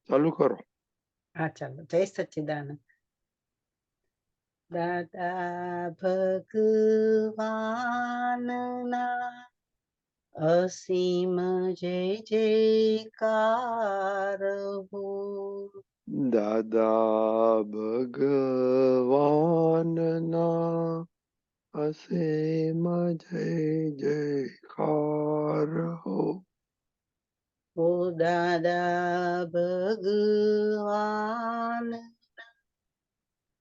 ચાલુ કરો. હા ચાલો. જય સચ્ચિદાનંદ. દાદા ભગવાનના અસીમ જય જયકાર હો. દાદા ભગવાનના અસીમ જય જયકાર હો. ઓ દાદા ભગવાન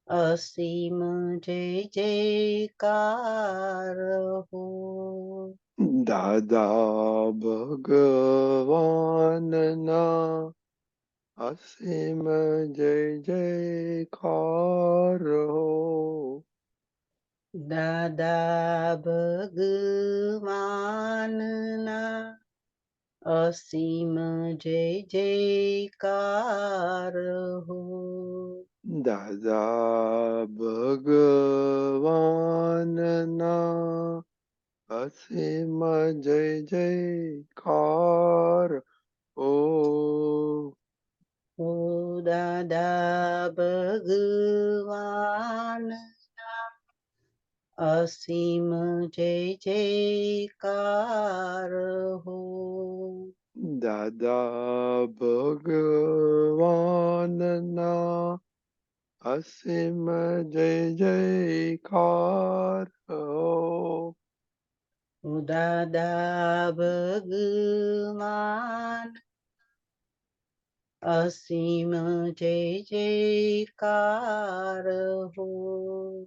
અસીમ જય જયકાર હો. દાદા ભગવાનના અસીમ જય જયકાર હો. દાદા ભગવાનના અસીમ જય જયકાર હો. દાદા ભગવાનના અસીમ જય જયકાર હો. ઓ દાદા ભગવાન અસીમ જય જયકાર હો. દાદા ભગવાનના અસીમ જય જયકાર હો. ઓ દાદા ભગવાન અસીમ જય જયકાર હો.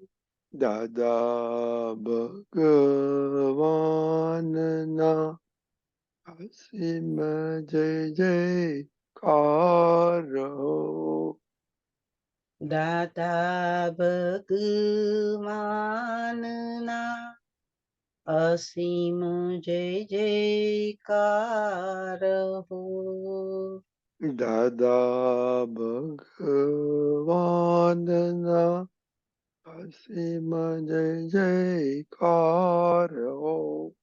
દાદા ભગવાનના અસીમ જય જયકાર હો. દાદા ભગવાનના અસીમ જય જયકાર હો. દાદા ભગવાનના અસીમ જય જયકાર હો.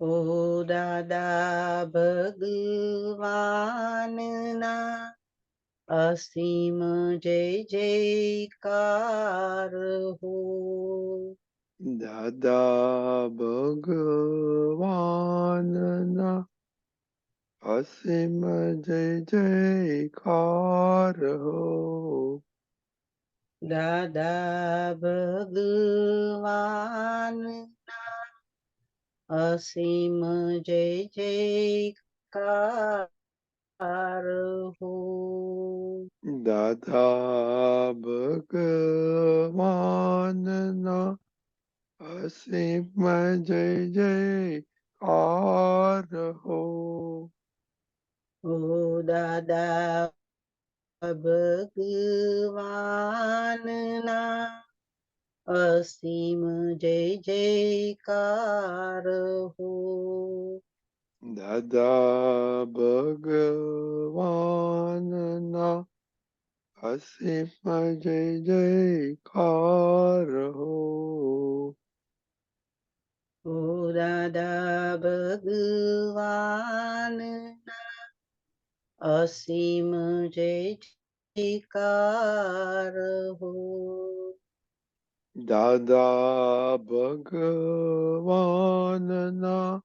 ઓ દાદા ભગવાનના અસીમ જય જયકાર હો. દાદા ભગવાનના અસીમ જય જયકાર હો. દાદા ભગવાનના અસીમ જય જયકાર હો. દાદા ભગવાનના અસીમ જય જયકાર હો. ઓ દાદા ભગવાનના અસીમ જય જયકાર હો. દાદા ભગવાનના અસીમ જય જયકાર હો. ઓ દાદા ભગવાનના અસીમ જય જયકાર હો. દાદા ભગવાનના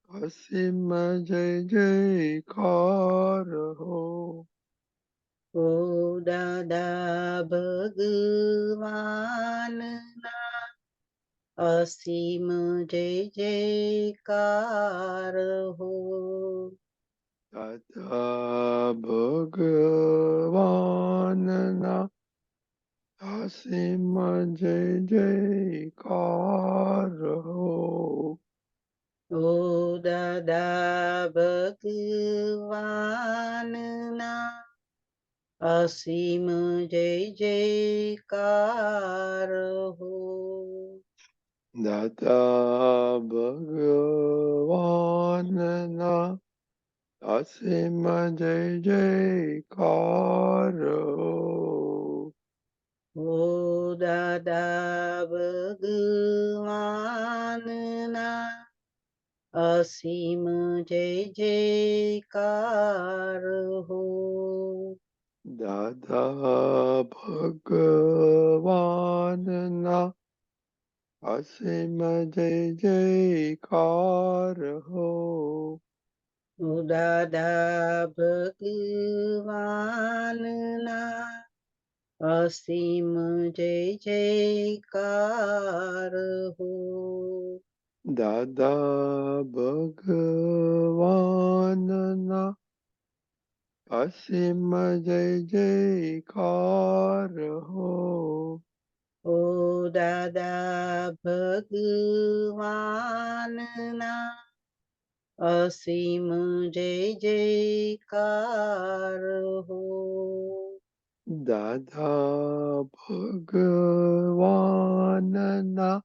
અસીમ જય જયકાર હો. ઓ દાદા ભગવાનના અસીમ જય જયકાર હો. દાદા ભગવાનના અસીમ જય જયકાર હો. ઓ દાદા ભગવાનના અસીમ જય જયકાર હો. દાદા ભગવાનના અસીમ જય જયકાર હો. ઓ દાદા ભગવાનના અસીમ જય જયકાર હો. દાદા ભગવાનના અસીમ જય જયકાર હો. દાદા ભગવાનના અસીમ જય જયકાર હો. દાદા ભગવાનના અસીમ જય જયકાર હો. ઓ દાદા ભગવાનના અસીમ જય જયકાર હો. દાદા ભગવાનના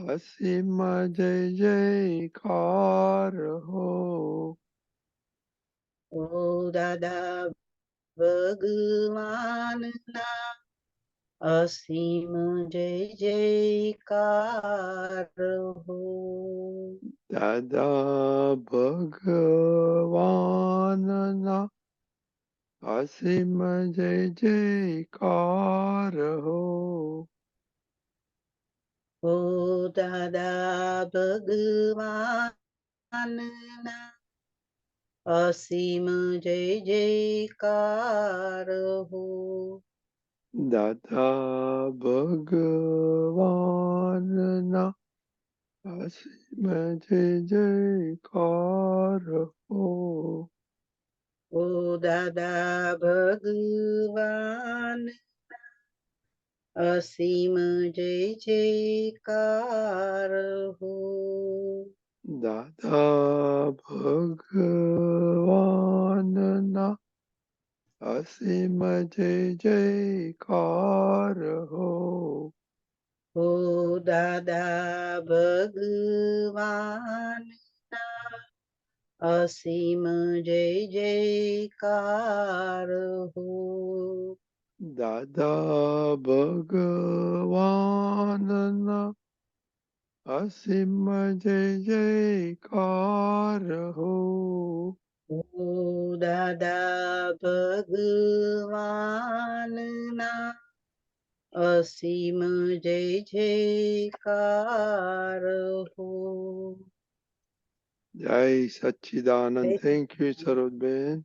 અસીમ જય જયકાર હો. ઓ દાદા ભગવાનના અસીમ જય જયકાર હો. દાદા ભગવાનના અસીમ જય જયકાર હો. ઓ દાદા ભગવાનના અસીમ જય જયકાર હો. દાદા ભગવાનના અસીમ જય જયકાર હો. ઓ દાદા ભગવાન અસીમ જય જયકાર હો. દાદા ભગવાનના અસીમ જય જયકાર હો. ઓ દાદા ભગવાનના અસીમ જય જયકાર હો. દાદા ભગવાનના અસીમ જય જયકાર હો. ઓ દાદા ભગવાનના અસીમ જય જયકાર હો. જય સચ્ચિદાનંદ. Thank you Sarojben.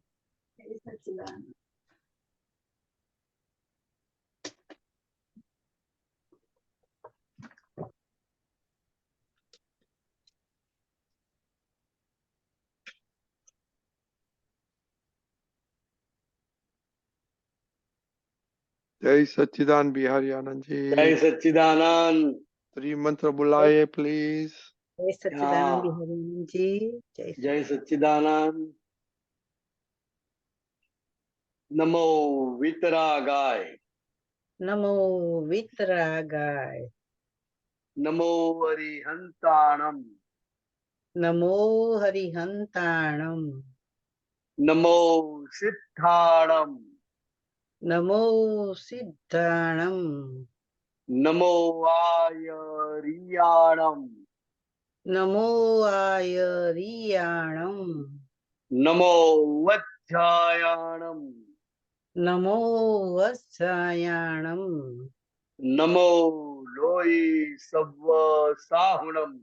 जय सच्चिदानंद बिहारी आनंद जी. जय सच्चिदानंद. त्रिमंत्र बुलाए प्लीज. जय सच्चिदानंद बिहारी जी. जय सच्चिदानंद. नमो वितरागाय. नमो वितरागाय. नमो हरिहंताणम. नमो हरिहंताणम. नमो सिद्धाणम. नमो सिद्धाणम. नमो आयरियाणम. नमो आयरियाणम. नमो वज्जायाणम. नमो वत्सायाणम. नमो लोई सव्व साहुणम.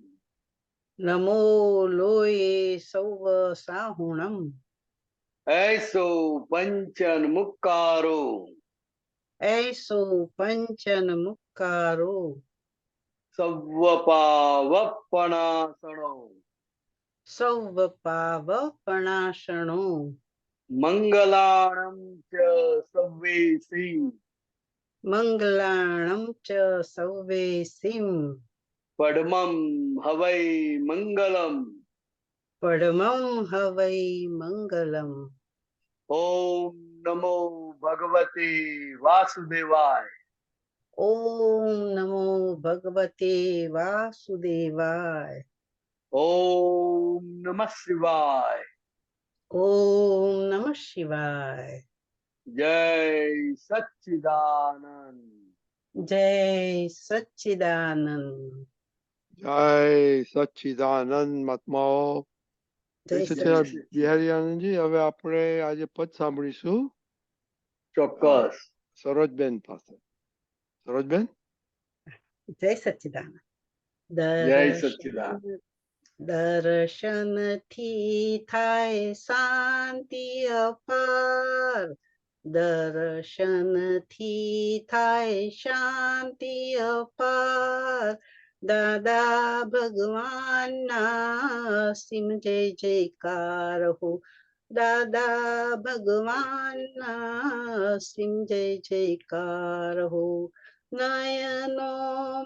नमो लोये सौव साहुणम. ऐसो पंचन मुक्कारो. ऐसो पंचन मुक्कारो. सव्वपावपणासणो. सौव पावपणाशणो. मंगलाणं च सव्वेसि. मंगलाणं च सव्वेसिं. पद्मं हवै मंगलम्. परमं हवै मंगलम्. ओम नमो भगवते वासुदेवाय. ओम नमो भगवते वासुदेवाय. ओम नमः शिवाय. ओम नमः शिवाय. जय सच्चिदानंद. जय सच्चिदानंद. જય સચ્ચિદાનંદ મહાત્માઓ. જય જય સચ્ચિદાનંદ બિહારી આનંદજી. હવે આપણે આજે પદ સાંભળીશું ચોક્કસ. સરોજબેન પાસે. સરોજબેન, જય સચ્ચિદાનંદ. જય સચ્ચિદાનંદ. દર્શનથી થાય શાંતિ અપાર, દર્શનથી થાય શાંતિ અપાર. દાદા ભગવાનના સિમ જય જયકાર હો, દાદા ભગવાનના સિમ જય જયકાર હો. નયનો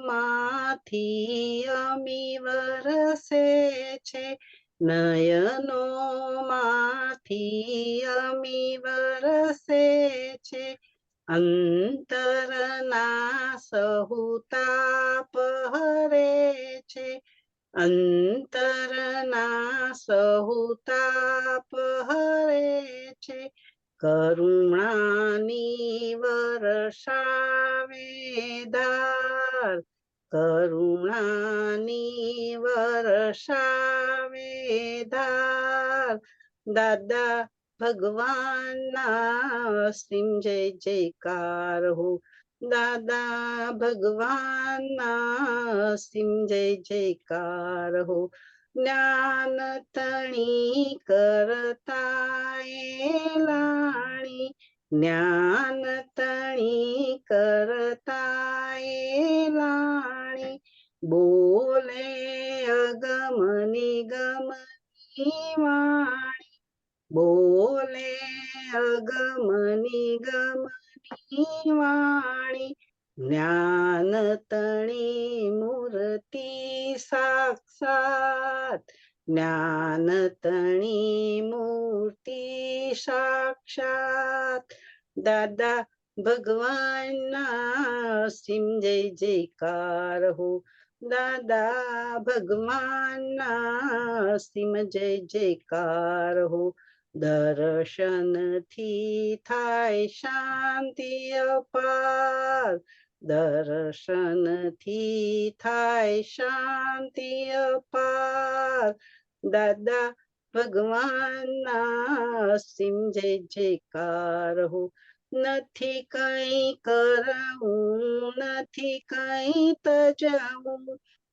માંથી અમી વરસે છે, નયનો માંથી અમી વરસે છે. અંતરના સહુતાપ હરે છે, અંતરના સહુતાપ હરે છે. કરુણાની વર્ષાવે ધાર, કરુણાની વર્ષાવે ધાર. દાદા ભગવાનના સિમ જય જયકાર હો, દાદા ભગવાનના સિમ જય જયકાર હો. જ્ઞાન તણી કરતા એ લાણી, જ્ઞાન તણી કરતા એ લાણી. બોલે અગમ નિગમની વાણી, બોલે અગમ નિગમની વાણી. જ્ઞાન તણી મૂર્તિ સાક્ષાત, જ્ઞાન તણી મૂર્તિ સાક્ષાત. દાદા ભગવાનના સિમ જય જયકાર હો, દાદા ભગવાનના સિમ જય જયકાર હો. દર્શનથી થાય શાંતિ અપાર, દર્શનથી થાય શાંતિ અપાર. દાદા ભગવાનના સિમ જય જયકાર હો. નથી કઈ કરવું, નથી કઈ તજવું,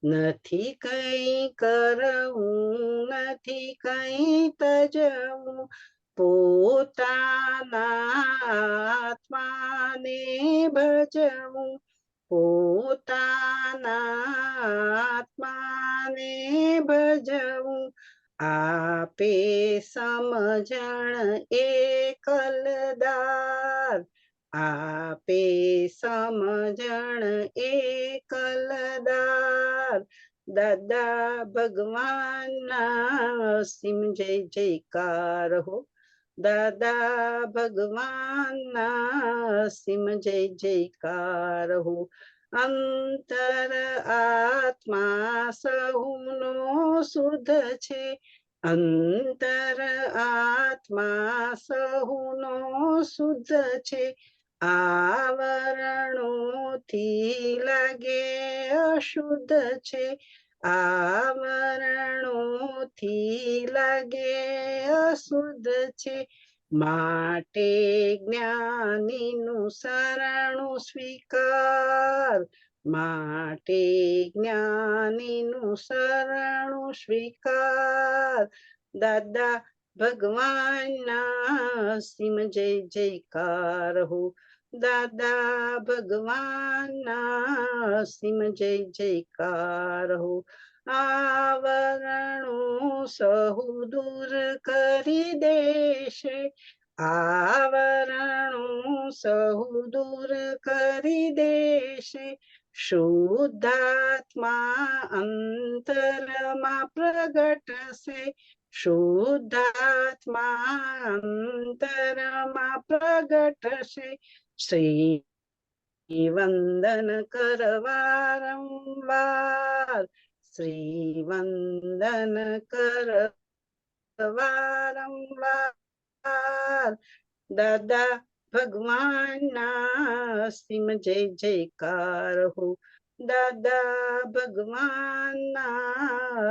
નથી કઈ કરવું, નથી કઈ તજવું. પોતાના આત્માને ભજવું, પોતાના આત્માને ભજવું. આપે સમજણ એકલદાર, આપે સમજણ એકલદાર. દાદા ભગવાનના સિમ જય જયકાર હો, દાદા ભગવાનના સિમ જય જયકાર હો. અંતર આત્મા સહુનો શુદ્ધ છે, અંતર આત્મા સહુનો શુદ્ધ છે. આવરણોથી લાગે અશુદ્ધ છે, આવરણોથી લાગે અશુદ્ધ છે. માટે જ્ઞાનીનું શરણું સ્વીકાર, માટે જ્ઞાનીનું શરણું સ્વીકાર. દાદા ભગવાનના સિમ જય જયકાર હો, દાદા ભગવાનના સિમ જય જયકાર હો. આવરણો સહુ દૂર કરી દેશે, આવરણો સહુ દૂર કરી દેશે. શુદ્ધાત્મા અંતરમાં પ્રગટશે, શુદ્ધાત્મા અંતરમાં પ્રગટશે. શ્રી વંદન કર વારંવાર, શ્રી વંદન કર વારંવાર. દાદા ભગવાનના સિમ જય જયકાર હો, દાદા ભગવાનના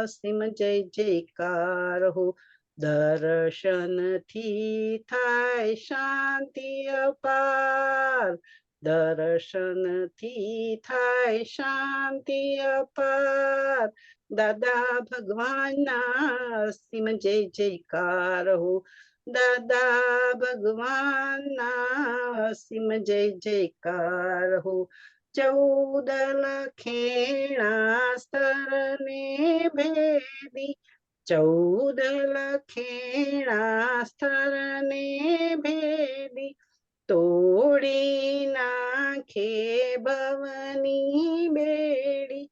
સિમ જય જયકાર હો દર્શનથી થાય શાંતિ અપાર દર્શનથી થાય શાંતિ અપાર દાદા ભગવાનના સિમ જય જયકાર હો દાદા ભગવાનના સિમ જય જયકાર હો 14 લખેણા સ્તરને ભેદી 14 લખેણા સ્તરને ભેદી તોડી નાખે ભવની બેડી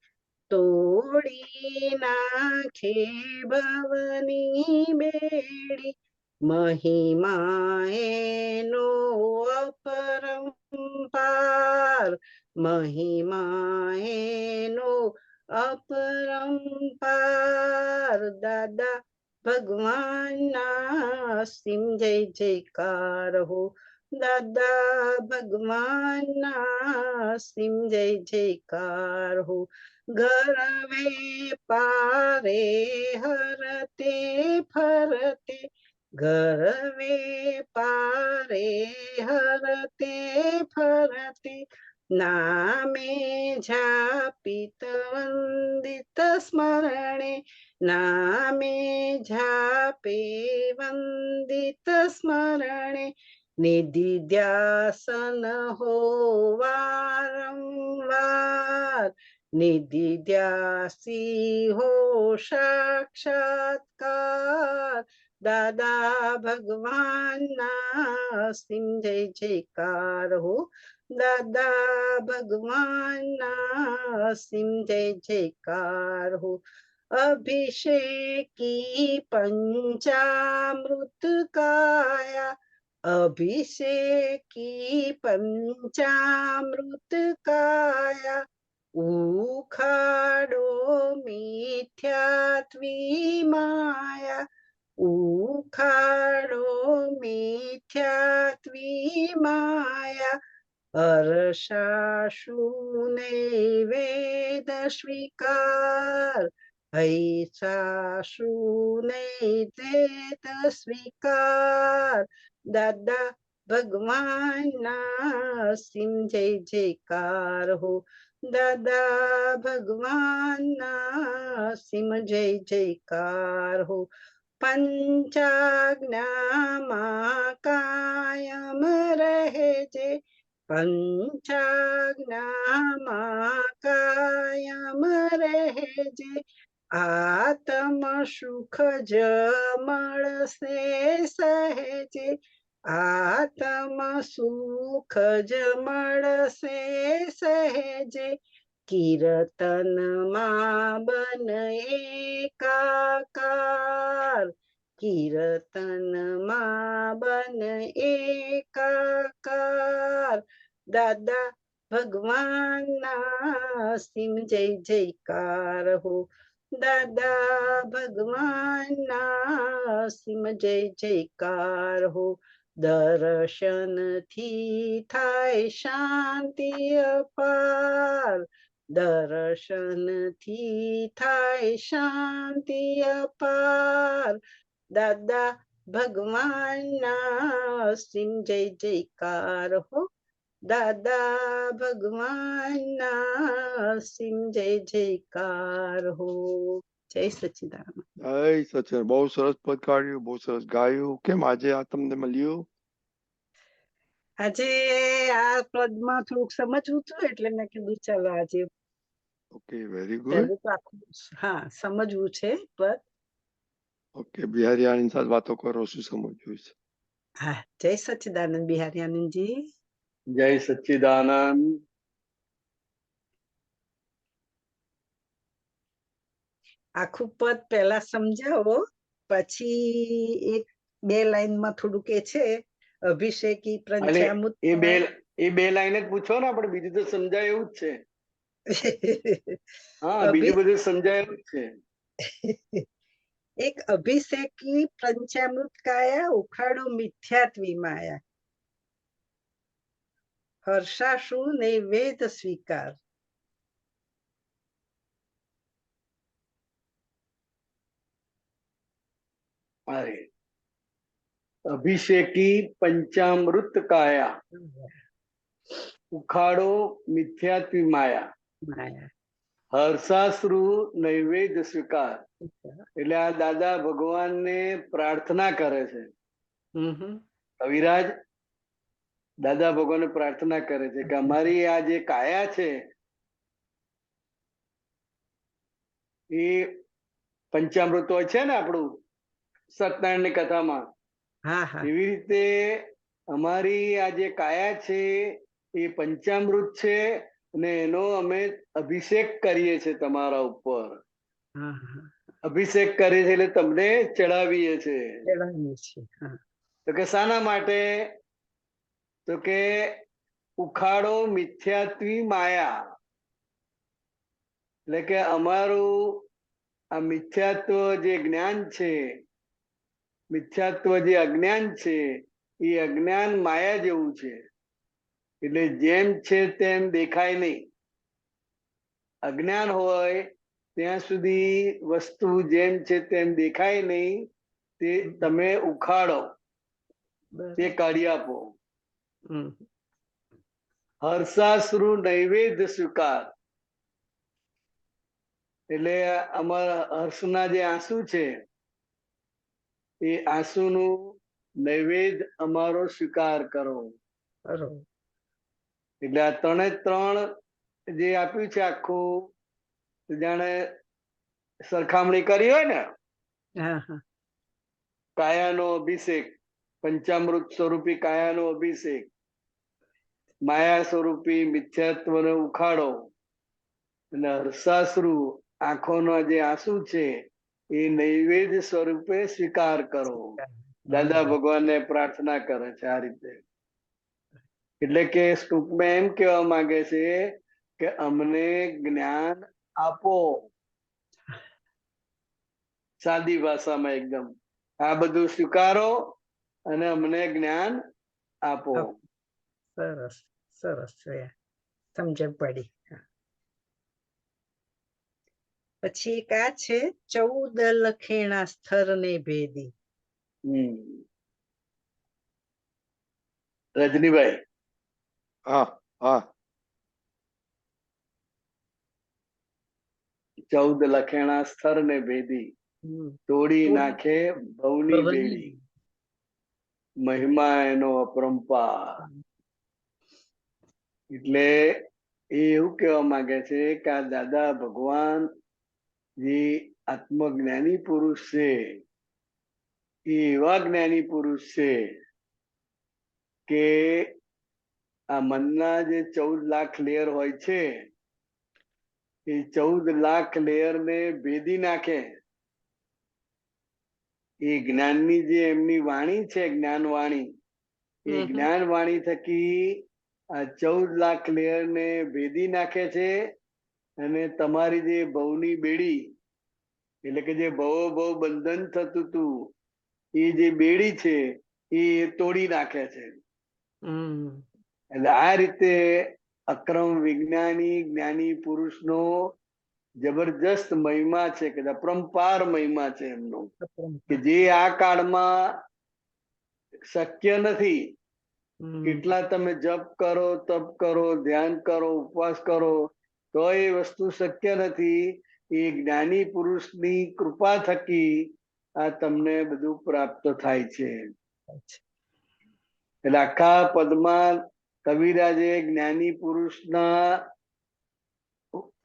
તોડી નાખે ભવની બેડી મહિમા એનો અપરંપાર મહિમા એનો અપરંપાર દાદા ભગવાનના સિમ જય જયકાર હો દાદા ભગવાનના સિમ જય જયકાર હો ગરવે પારે હરતે ફરતે ગરવે પારે હરતે ફરતે નામે જાપિત વંદિત સ્મરણે નામે જાપે વંદિત સ્મરણે નિધિધ્યાસન હો વારંવાર નિધિધ્યાસી હો સાક્ષાત્કાર દાદા ભગવાનના સિમ જય જયકાર હો દાદા ભગવાનના સિમ જય જયકાર હો અભિષેકી પંચામૃત કાયા અભિષેકી પંચામૃત કાયા ઉખાડો મિથ્યાત્વી માયા ઉખાડો મિથ્યાત્વી માયા હર્ષાશુ નૈવેદ સ્વીકાર હૈષાશુ નૈવેદ સ્વીકાર દાદા ભગવાનના સિમ જય જયકાર હો દાદા ભગવાનના સિમ જય જયકાર હો પંચાજ્ઞામાં કાયમ રહે છે પંચાજ્ઞામાં કાયમ રહે છે આત્મ સુખ જ મળશે સહેજે આત્મ સુખ જ મળશે સહેજે કીર્તનમાં બન એકાકાર કીર્તનમાં બન એકાકાર દાદા ભગવાનના સિમ જય જયકાર હો દાદા ભગવાનના સિમ જય જયકાર હો દર્શનથી થાય શાંતિ અપાર દર્શનથી થાય શાંતિ અપાર દાદા ભગવાનના સિમ જય જયકાર હો દાદા ભગવાનના સિમ જય જયકાર હો જય સચ્ચિદાનંદ જય સચિન બહુ સરસ પદ કાઢ્યું બહુ સરસ ગાયું કેમ આજે આ તમને મળ્યું આજે આ પદમાં થોડુંક સમજવું હતું એટલે મેં કીધું ચાલો આજે ઓકે વેરી ગુડ પહેલું તો આખું હા સમજવું છે પદ ઓકે બિહારી આનંદ સાથે વાતો કરો શું સમજવું છે હા જય સચ્ચિદાનંદ બિહારી આનંદજી જય સચ્ચિદાનંદ આખું પદ પહેલા સમજાવો પછી એક બે લાઈનમાં થોડું કે છે અભિષેકી પંચામૃત એ બે લાઈન જ પૂછો ને આપણે બીજું તો સમજાય એવું જ છે હા બીજું બધું સમજાય એવું જ છે એક અભિષેકી પંચામૃત કાયા ઉખાડો મિથ્યાત્વી માયા હર્ષાશુ નૈવેદ સ્વીકાર અરે અભિષેકી પંચામૃત કાયા, ઉખાડો મિથ્યાત્વી માયા, માયા. હર્ષાશ્રુ નૈવેદ્ય સ્વીકાર. એટલે આ દાદા ભગવાનને પ્રાર્થના કરે છે. કવિરાજ દાદા ભગવાનને પ્રાર્થના કરે છે કે અમારી આ જે કાયા છે એ પંચામૃત હોય છે ને આપણું સત્યનારાયણની કથામાં, હા હા એવી રીતે અમારી આ જે કાયા છે એ પંચામૃત છે અને એનો અમે અભિષેક કરીએ છીએ તમારા ઉપર. હા હા અભિષેક કરીએ છીએ એટલે તમને ચડાવીએ છીએ. ચડાવીએ છીએ. હા તો કે શાના માટે? તો કે ઉખાડો મિથ્યાત્વી માયા, એટલે કે અમારું આ મિથ્યાત્વ જે જ્ઞાન છે, મિથ્યાત્વ જે અજ્ઞાન છે એ અજ્ઞાન માયા જેવું છે. એટલે જેમ છે તેમ દેખાય નહીં. અજ્ઞાન હોય ત્યાં સુધી વસ્તુ જેમ છે તેમ દેખાય નહીં. તે તમે ઉખાડો, તે બરાબર. કાઢી આપો. હમ. હર્ષાશ્રુ નૈવેદ્ય સ્વીકાર, એટલે અમારા હર્ષના જે આંસુ છે એ આંસુનું નૈવેદ્ય અમારો સ્વીકાર કરો. બરોબર. એટલે આ ત્રણે ત્રણ જે આપ્યું છે આખું, જાણે સરખામણી કરી હોય ને, હા હા કાયાનો અભિષેક, પંચામૃત સ્વરૂપી કાયાનો અભિષેક, માયા સ્વરૂપી મિથ્યાત્વનો ઉખાડો, અને હર્ષાશ્રુ આંખોના જે આંસુ છે એ નૈવેદ્ય સ્વરૂપે સ્વીકાર કરો. દાદા ભગવાનને પ્રાર્થના કરે છે આ રીતે. એટલે કે ટૂંકમાં એમ કહેવા માંગે છે કે અમને જ્ઞાન આપો. સાદી ભાષામાં એકદમ આ બધું સ્વીકારો અને અમને જ્ઞાન આપો. સરસ સરસ છે. સમજણ પડી. હા. પછી એક આ છે 14 લખેણા સ્થર ને ભેદી. રજનીભાઈ, હા હા 14 લખેણા સ્થર ને ભેદી, તોડી નાખે ભવની બેડી, મહિમા એનો અપરંપાર. એટલે એ એવું કહેવા માંગે છે કે આ દાદા ભગવાન જે આત્મજ્ઞાની પુરુષ છે એ એવા જ્ઞાની પુરુષ છે કે આ મનના જે 14 લાખ લેયર હોય છે એ 14 લાખ લેયર ને ભેદી નાખે. એ જ્ઞાનની જે એમની વાણી છે, જ્ઞાન વાણી, એ જ્ઞાન વાણી થકી આ 14 લાખ લેયર ને ભેદી નાખે છે. અને તમારી જે ભવની બેડી, એટલે કે જે ભવ બંધન થતું હતું એ જે બેડી છે એ તોડી નાખે છે. એટલે આ રીતે અક્રમ વિજ્ઞાની જ્ઞાની પુરુષનો જબરજસ્ત મહિમા છે, કે અપરંપાર મહિમા છે એમનો, કે જે આ કાળમાં શક્ય નથી. કેટલા તમે જપ કરો, તપ કરો, ધ્યાન કરો, ઉપવાસ કરો, તો એ વસ્તુ શક્ય નથી. એ જ્ઞાની પુરુષની કૃપા થકી આ તમને બધું પ્રાપ્ત થાય છે. એટલે આખા પદમાં કવિરાજે જ્ઞાની પુરુષના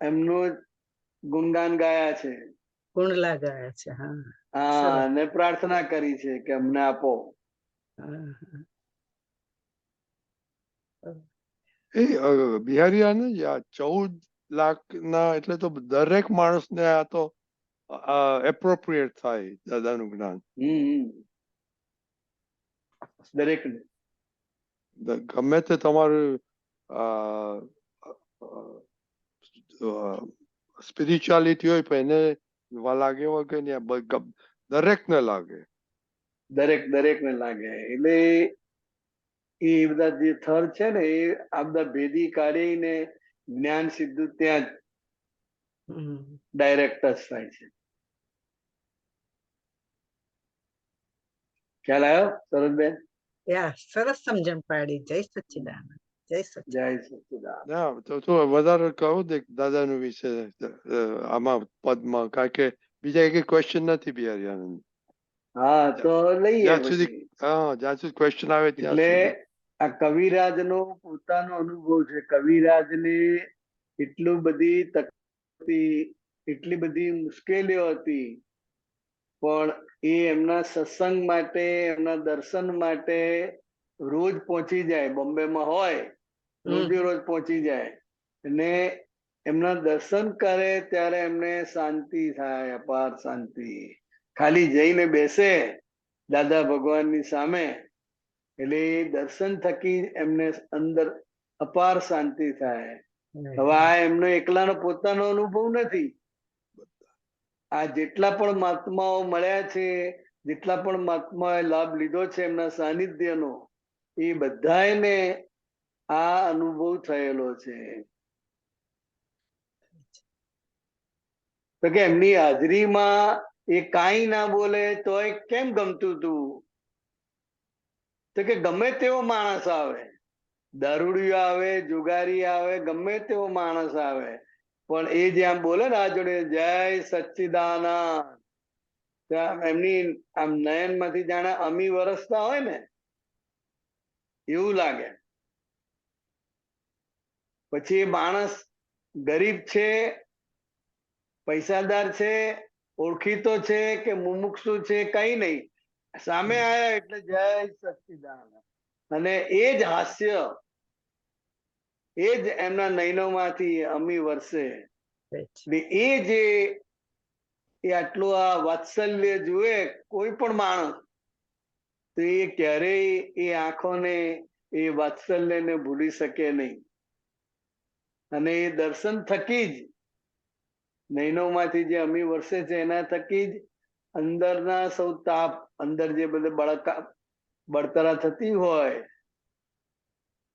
એમનું ગુણગાન ગાયા છે. ગુણલા ગાયા છે. હા હા, અને પ્રાર્થના કરી છે કે અમને આપો. એ બિહારી આ ને આ 14 લાખ ના એટલે તો દરેક માણસને આ તો એપ્રોપ્રિએટ થાય દાદાનું જ્ઞાન. દરેક ગમે તે તમારું સ્પિરિચ્યુઆલિટી હોય પણ એને લાગે હોય કે દરેકને લાગે. દરેકને લાગે. એટલે એ બધા જે થર છે ને એ આ બધા ભેદી કાઢીને જ્ઞાન સીધું ત્યાં જ ડાયરેક્ટ જ થાય છે. ખ્યાલ આવ્યો સરોજબેન? યા સરસ સમજણ પાડી. જય સચ્ચિદાનંદ. જય સચ્ચિદાનંદ. જય સચ્ચિદાનંદ. ના તો તું વધારે કહું દે દાદાનું વિશે આમાં પદમાં, કારણ કે બીજા એક ક્વેશ્ચન નથી બિહારી આનંદ. હા તો લઈએ જ્યાં સુધી પછી. જ્યાં સુધી ક્વેશ્ચન આવે ત્યાં એટલે સુધી. આ કવિરાજનો પોતાનો અનુભવ છે. કવિરાજને એટલું બધી તકલીફ હતી, એટલી બધી મુશ્કેલીઓ હતી, પણ એ એમના સત્સંગ માટે, એમના દર્શન માટે રોજ પહોંચી જાય. બોમ્બેમાં હોય રોજે રોજ પહોંચી જાય અને એમના દર્શન કરે ત્યારે એમને શાંતિ થાય, અપાર શાંતિ. ખાલી જઈને બેસે દાદા ભગવાનની સામે એટલે એ દર્શન થકી એમને અંદર અપાર શાંતિ થાય. હવે આ એમનો એકલાનો પોતાનો અનુભવ નથી. આ જેટલા પણ મહાત્માઓ મળ્યા છે, જેટલા પણ મહાત્માએ લાભ લીધો છે એમના સાનિધ્યનો, એ બધાને આ અનુભવ થયેલો છે. તો કે એમની હાજરીમાં એ કાંઈ ના બોલે તોય કેમ ગમતું તું? તો કે ગમે તેવો માણસ આવે, દારૂડિયો આવે, જુગારી આવે, ગમે તેવો માણસ આવે, પણ એ જ્યાં બોલે ને આ જોડે જય સચ્ચિદાનંદ, ત્યાં એમની આમ નયન માંથી જાણે અમી વરસતા હોય ને એવું લાગે. પછી એ માણસ ગરીબ છે, પૈસાદાર છે, ઓળખીતો છે કે મુમુક્ષુ છે, કઈ નહીં, સામે આવ્યા એટલે જય સચ્ચિદાનંદ. અને એ જ હાસ્ય, એ જ એમના નયનોમાંથી અમી વરસે. એ જે એ આટલું આ વાત્સલ્ય જુએ કોઈ પણ માણસ, તો એ ક્યારેય એ આંખોને એ વાત્સલ્યને ભૂલી શકે નહીં. અને એ દર્શન થકી જ, નયનોમાંથી જે અમી વરસે છે એના થકી જ અંદરના સૌ તાપ, અંદર જે બધે બળતરા થતી હોય,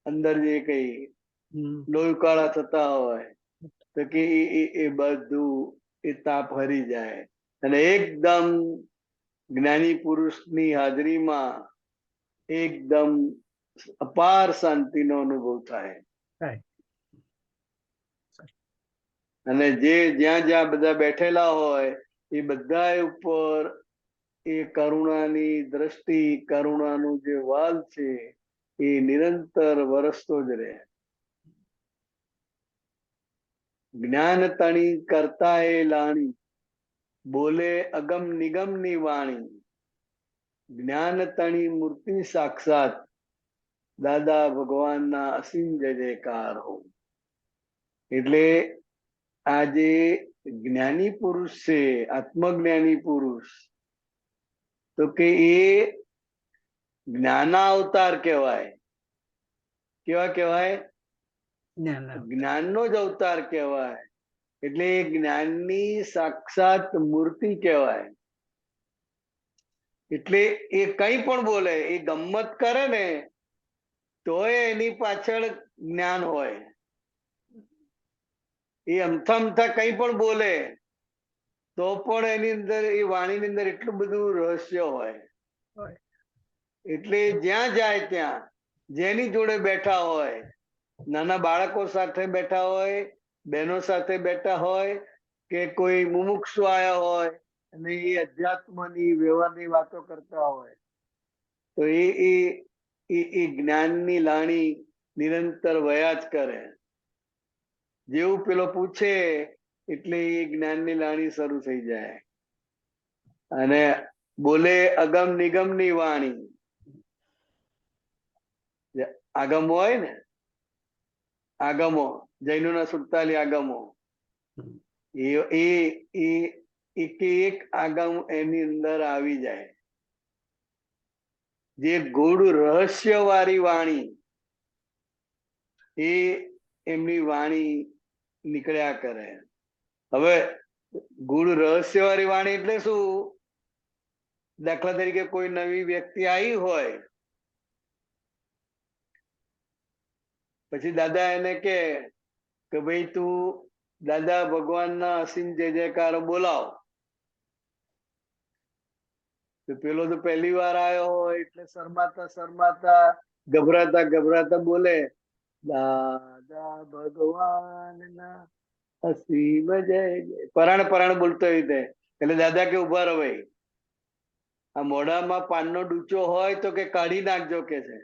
અંદર જે કઈ લોહી કાળા થતા હોય, તો કે એ બધું એ તાપ હરી જાય અને એકદમ જ્ઞાની પુરુષની હાજરીમાં એકદમ અપાર શાંતિનો અનુભવ થાય. અને જે જ્યાં જ્યાં બધા બેઠેલા હોય એ બધા ઉપર એ કરુણાની દ્રષ્ટિ, કરુણાનું જે વાલ છે એ નિરંતર વરસતો જ રહે. જ્ઞાન તણી કરતા એ લાણી, બોલે અગમ નિગમની વાણી, જ્ઞાન તણી મૂર્તિ સાક્ષાત, દાદા ભગવાનના અસીમ જય જયકાર હો. એટલે આ જે જ્ઞાની પુરુષ છે, આત્મજ્ઞાની પુરુષ, તો કે એ જ્ઞાના અવતાર કહેવાય. કેવા કહેવાય? જ્ઞાનનો જ અવતાર કહેવાય. એટલે એ જ્ઞાનની સાક્ષાત મૂર્તિ કહેવાય. એટલે એ કંઈ પણ બોલે, એ ગમ્મત કરે ને તોય એની પાછળ જ્ઞાન હોય. એ અમથા અમથા કંઈ પણ બોલે તો પણ એની અંદર, એ વાણીની અંદર એટલું બધું રહસ્ય હોય. એટલે જ્યાં જાય ત્યાં, જેની જોડે બેઠા હોય, નાના બાળકો સાથે બેઠા હોય, બહેનો સાથે બેઠા હોય, કે કોઈ મુમુક્ષુ આયા હોય અને એ અધ્યાત્મની વ્યવહારની વાતો કરતા હોય, તો એ જ્ઞાનની લાણી નિરંતર વયા જ કરે. જેવું પેલો પૂછે એટલે એ જ્ઞાનની લાણી શરૂ થઈ જાય. અને બોલે અગમ નિગમની વાણી, આગમો હોય ને, આગમો, જૈનોના 47 આગમો, એક આગમ એની અંદર આવી જાય. જે ગૂઢ રહસ્ય વાળી વાણી, એ એમની વાણી નીકળ્યા કરે. હવે ગૂઢ રહસ્ય વાળી વાણી એટલે શું? દાખલા તરીકે કોઈ નવી વ્યક્તિ આવી હોય, પછી દાદા એને કે ભાઈ તું દાદા ભગવાનના અસીમ જય જયકાર બોલાવ. તો પેલો તો પહેલી વાર આવ્યો હોય એટલે શરમાતા શરમાતા ગભરાતા ગભરાતા બોલે, દાદા ભગવાનના અસીમ જય જય. પરાણ પરાણ બોલતો એવી રીતે. એટલે દાદા કે ઉભા રહો ભાઈ, આ મોઢામાં પાનનો ડૂચો હોય તો કે કાઢી નાખજો કે છે.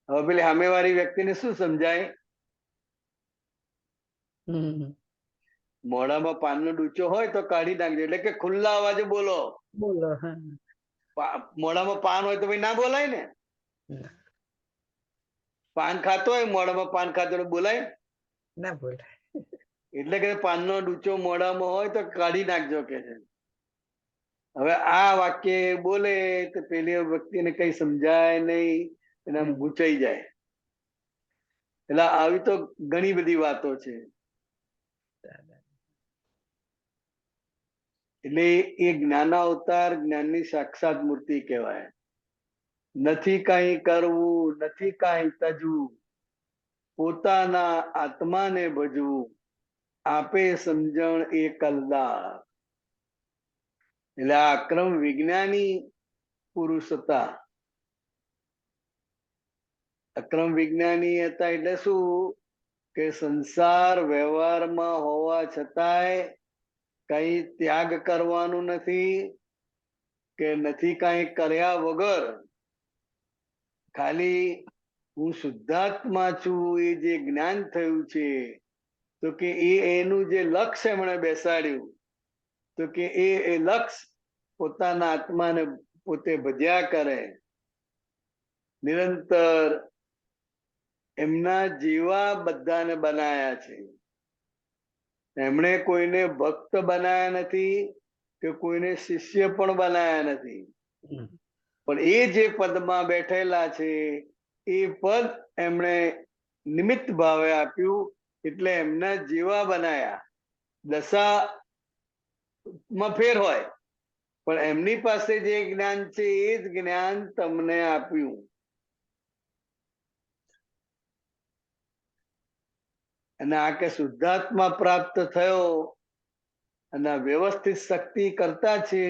હવે પેલી સામેવાળી વ્યક્તિને શું સમજાય? મોઢામાં પાનનો ડૂચો હોય તો કાઢી નાખજો, એટલે કે ખુલ્લા અવાજે બોલો. બોલો. મોઢામાં પાન હોય તો ભાઈ ના બોલાય ને. પાન ખાતો હોય, મોઢામાં પાન ખાતો હોય બોલાય? ના બોલાય. એટલે કે પાનનો ડૂચો મોઢામાં હોય તો કાઢી નાખજો કે છે. હવે આ વાક્ય બોલે તો પેલી વ્યક્તિને કઈ સમજાય નહીં, એને આમ ગૂંચાઈ જાય. એટલે આવી તો ઘણી બધી વાતો છે. એટલે એ જ્ઞાનાવતાર જ્ઞાનની સાક્ષાત મૂર્તિ કહેવાય. નથી કાંઈ કરવું, નથી કાંઈ તજવું, પોતાના આત્માને ભજવું, આપે સમજણ એ કલદાર. એટલે આ અક્રમ વિજ્ઞાની પુરુષ હતા. અક્રમ વિજ્ઞાની હતા એટલે શું કે સંસાર વ્યવહારમાં હોવા છતાંય કઈ ત્યાગ કરવાનું નથી, કે નથી કઈ કર્યા વગર ખાલી હું શુદ્ધાત્મા છું એ જે જ્ઞાન થયું છે, તો કે એનું જે લક્ષ્ય એમણે બેસાડ્યું, તો કે એ લક્ષ્ય પોતાના આત્માને પોતે ભજ્યા કરે. નિરંતર એમના જેવા બધાને બનાયા છે. એમણે કોઈને ભક્ત બનાયા નથી, કે કોઈને શિષ્ય પણ બનાયા નથી, પણ એ જે પદમાં બેઠેલા છે એ પદ એમણે નિમિત્ત ભાવે આપ્યું, એટલે એમના જેવા બનાયા. દશામાં ફેર હોય, પણ એમની પાસે જે જ્ઞાન છે એ જ જ્ઞાન તમને આપ્યું. અને આ કે શુદ્ધાત્મા પ્રાપ્ત થયો અને વ્યવસ્થિત શક્તિ કરતા છે